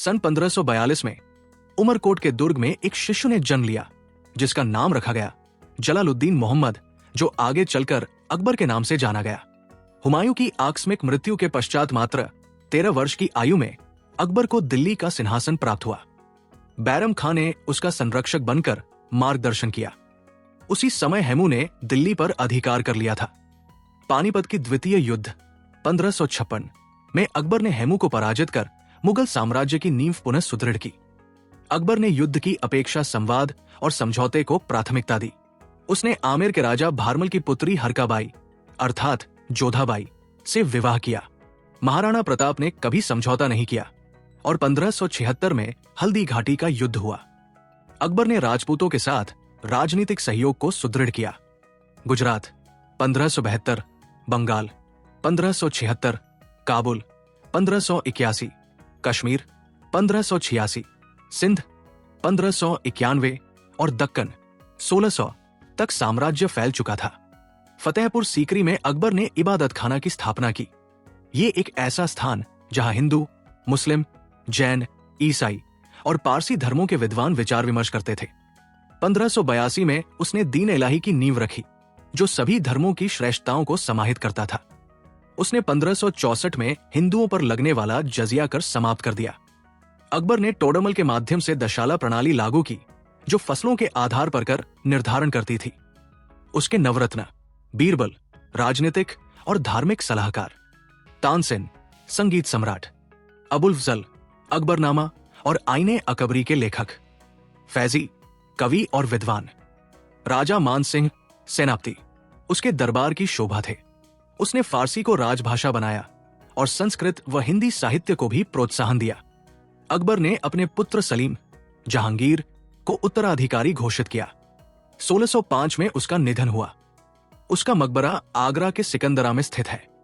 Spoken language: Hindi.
सन 1542 में उमरकोट के दुर्ग में एक शिशु ने जन्म लिया जिसका नाम रखा गया जलालुद्दीन मोहम्मद, जो आगे चलकर अकबर के नाम से जाना गया। हुमायूं की आकस्मिक मृत्यु के पश्चात मात्र 13 वर्ष की आयु में अकबर को दिल्ली का सिंहासन प्राप्त हुआ। बैरम खां ने उसका संरक्षक बनकर मार्गदर्शन किया। उसी समय हेमू ने दिल्ली पर अधिकार कर लिया था। पानीपत की द्वितीय युद्ध 1556 में अकबर ने हेमू को पराजित कर मुगल साम्राज्य की नींव पुनः सुदृढ़ की। अकबर ने युद्ध की अपेक्षा संवाद और समझौते को प्राथमिकता दी। उसने आमेर के राजा भारमल की पुत्री हरकाबाई अर्थात जोधाबाई से विवाह किया। महाराणा प्रताप ने कभी समझौता नहीं किया और 1576 में हल्दी घाटी का युद्ध हुआ। अकबर ने राजपूतों के साथ राजनीतिक सहयोग को सुदृढ़ किया। गुजरात 1572, बंगाल 1576, काबुल 1581, कश्मीर 1586, सिंध 1591 और दक्कन 1600 तक साम्राज्य फैल चुका था। फतेहपुर सीकरी में अकबर ने इबादत खाना की स्थापना की। ये एक ऐसा स्थान जहां हिंदू, मुस्लिम, जैन, ईसाई और पारसी धर्मों के विद्वान विचार विमर्श करते थे। 1582 में उसने दीन इलाही की नींव रखी, जो सभी धर्मों की श्रेष्ठताओं को समाहित करता था। उसने 1564 में हिंदुओं पर लगने वाला जजिया कर समाप्त कर दिया। अकबर ने टोडरमल के माध्यम से दशाला प्रणाली लागू की, जो फसलों के आधार पर कर निर्धारण करती थी। उसके नवरत्न बीरबल राजनीतिक और धार्मिक सलाहकार, तानसेन संगीत सम्राट, अबुल फजल अकबरनामा और आईने अकबरी के लेखक, फैजी कवि और विद्वान, राजा मान सिंह सेनापति उसके दरबार की शोभा थे। उसने फारसी को राजभाषा बनाया और संस्कृत व हिंदी साहित्य को भी प्रोत्साहन दिया। अकबर ने अपने पुत्र सलीम जहांगीर को उत्तराधिकारी घोषित किया। 1605 में उसका निधन हुआ। उसका मकबरा आगरा के सिकंदरा में स्थित है।